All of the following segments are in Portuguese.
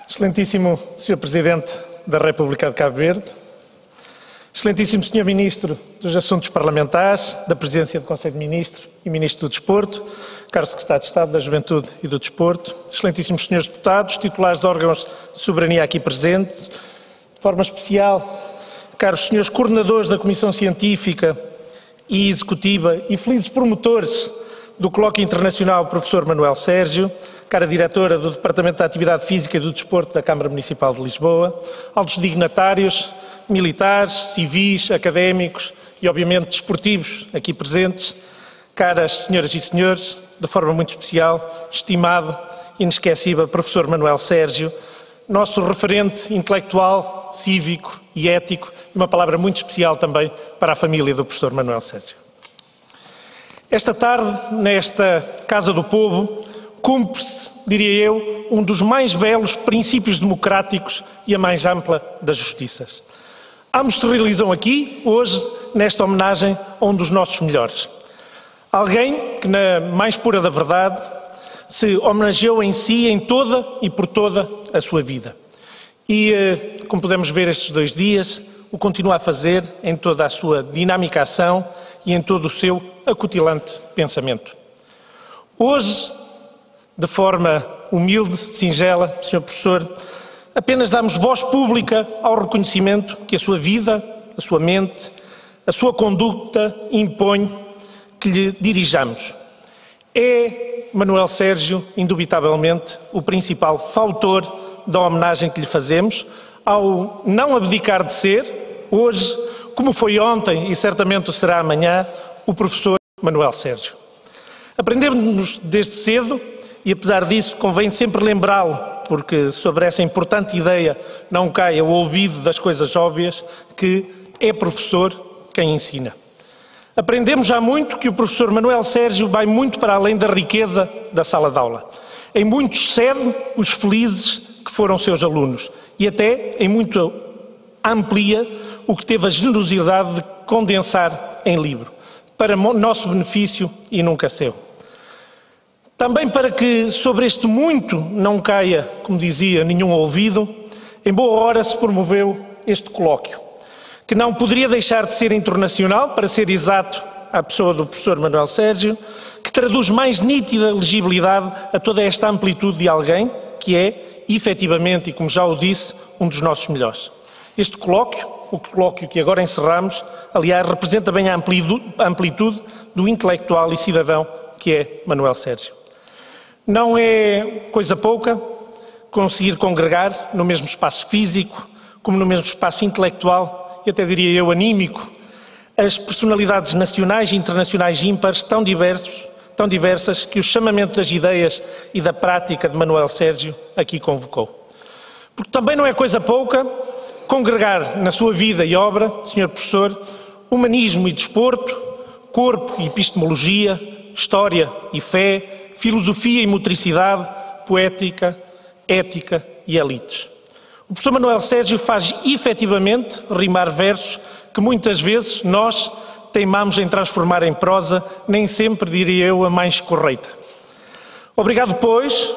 Excelentíssimo Sr. Presidente da República de Cabo Verde, Excelentíssimo Sr. Ministro dos Assuntos Parlamentares, da Presidência do Conselho de Ministros e Ministro do Desporto, caro Secretário de Estado da Juventude e do Desporto, Excelentíssimos Srs. Deputados, titulares de órgãos de soberania aqui presentes, de forma especial, caros Srs. Coordenadores da Comissão Científica e Executiva e felizes promotores do Colóquio Internacional Professor Manuel Sérgio, cara Diretora do Departamento da Atividade Física e do Desporto da Câmara Municipal de Lisboa, altos dignatários, militares, civis, académicos e, obviamente, desportivos aqui presentes, caras senhoras e senhores, de forma muito especial, estimado, inesquecível Professor Manuel Sérgio, nosso referente intelectual, cívico e ético, e uma palavra muito especial também para a família do Professor Manuel Sérgio. Esta tarde, nesta Casa do Povo, cumpre-se, diria eu, um dos mais belos princípios democráticos e a mais ampla das justiças. Ambos se realizam aqui, hoje, nesta homenagem a um dos nossos melhores. Alguém que, na mais pura da verdade, se homenageou em si, em toda e por toda a sua vida. E, como podemos ver estes 2 dias, o continua a fazer em toda a sua dinâmica ação e em todo o seu acutilante pensamento. Hoje, de forma humilde, singela, Sr. Professor, apenas damos voz pública ao reconhecimento que a sua vida, a sua mente, a sua conduta impõe que lhe dirijamos. É Manuel Sérgio, indubitavelmente, o principal fautor da homenagem que lhe fazemos, ao não abdicar de ser, hoje, como foi ontem e certamente o será amanhã, o professor Manuel Sérgio. Aprendemos desde cedo, e apesar disso convém sempre lembrá-lo, porque sobre essa importante ideia não caia o olvido das coisas óbvias, que é professor quem ensina. Aprendemos já muito que o professor Manuel Sérgio vai muito para além da riqueza da sala de aula. Em muito excede os felizes que foram seus alunos e até em muito amplia o que teve a generosidade de condensar em livro, para nosso benefício e nunca seu. Também para que sobre este muito não caia, como dizia, nenhum ouvido, em boa hora se promoveu este colóquio, que não poderia deixar de ser internacional, para ser exato, à pessoa do professor Manuel Sérgio, que traduz mais nítida legibilidade a toda esta amplitude de alguém que é, efetivamente, e como já o disse, um dos nossos melhores. Este colóquio, o colóquio que agora encerramos, aliás, representa bem a amplitude do intelectual e cidadão que é Manuel Sérgio. Não é coisa pouca conseguir congregar no mesmo espaço físico, como no mesmo espaço intelectual e até diria eu anímico, as personalidades nacionais e internacionais ímpares tão diversas que o chamamento das ideias e da prática de Manuel Sérgio aqui convocou. Porque também não é coisa pouca congregar na sua vida e obra, Sr. Professor, humanismo e desporto, corpo e epistemologia, história e fé, filosofia e motricidade, poética, ética e elites. O professor Manuel Sérgio faz efetivamente rimar versos que muitas vezes nós teimamos em transformar em prosa, nem sempre, diria eu, a mais correta. Obrigado, pois,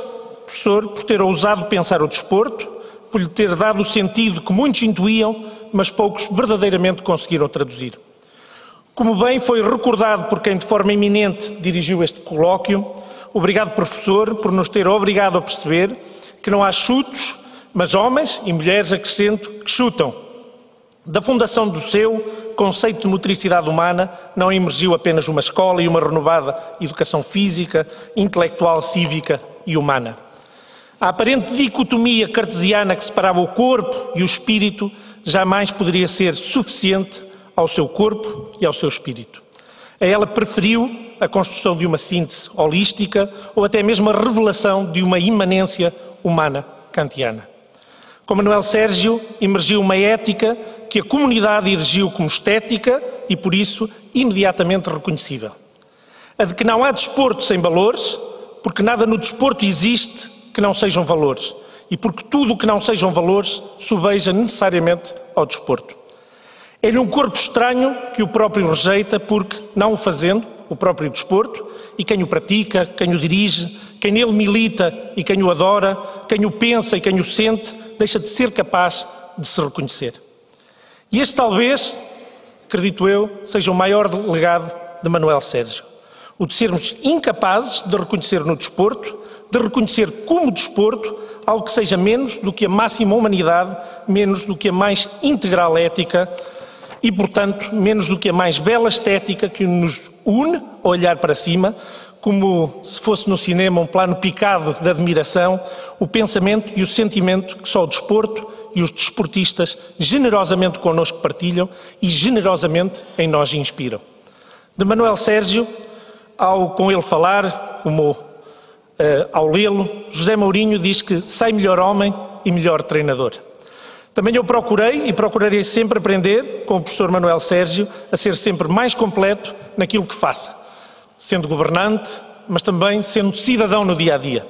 professor, por ter ousado pensar o desporto, por lhe ter dado o sentido que muitos intuíam, mas poucos verdadeiramente conseguiram traduzir. Como bem foi recordado por quem de forma eminente dirigiu este colóquio, obrigado, professor, por nos ter obrigado a perceber que não há chutos, mas homens e mulheres, acrescento, que chutam. Da fundação do seu conceito de motricidade humana não emergiu apenas uma escola e uma renovada educação física, intelectual, cívica e humana. A aparente dicotomia cartesiana que separava o corpo e o espírito jamais poderia ser suficiente ao seu corpo e ao seu espírito. A ela preferiu a construção de uma síntese holística ou até mesmo a revelação de uma imanência humana kantiana. Com Manuel Sérgio emergiu uma ética que a comunidade erigiu como estética e, por isso, imediatamente reconhecível. A de que não há desporto sem valores, porque nada no desporto existe que não sejam valores e porque tudo o que não sejam valores sobeja necessariamente ao desporto. É-lhe um corpo estranho que o próprio rejeita porque, não o fazendo, o próprio desporto e quem o pratica, quem o dirige, quem nele milita e quem o adora, quem o pensa e quem o sente, deixa de ser capaz de se reconhecer. E este talvez, acredito eu, seja o maior legado de Manuel Sérgio. O de sermos incapazes de reconhecer no desporto, de reconhecer como desporto, algo que seja menos do que a máxima humanidade, menos do que a mais integral ética e, portanto, menos do que a mais bela estética que nos une a olhar para cima, como se fosse no cinema um plano picado de admiração, o pensamento e o sentimento que só o desporto e os desportistas generosamente connosco partilham e generosamente em nós inspiram. De Manuel Sérgio, ao com ele falar, como ao lê-lo, José Mourinho diz que sai melhor homem e melhor treinador. Também eu procurei e procurarei sempre aprender com o professor Manuel Sérgio a ser sempre mais completo naquilo que faça, sendo governante, mas também sendo cidadão no dia-a-dia.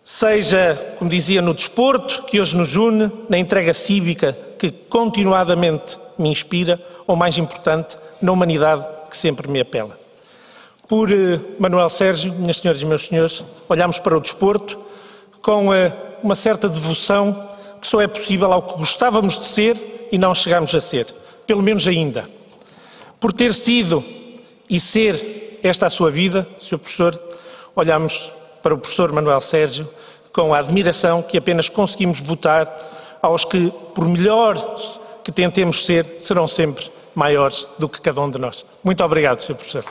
Seja, como dizia, no desporto, que hoje nos une, na entrega cívica que continuadamente me inspira, ou mais importante, na humanidade que sempre me apela. Por Manuel Sérgio, minhas senhoras e meus senhores, olhamos para o desporto com uma certa devoção que só é possível ao que gostávamos de ser e não chegamos a ser, pelo menos ainda. Por ter sido e ser esta a sua vida, Sr. Professor, olhamos para o professor Manuel Sérgio com a admiração que apenas conseguimos votar aos que, por melhores que tentemos ser, serão sempre maiores do que cada um de nós. Muito obrigado, Sr. Professor.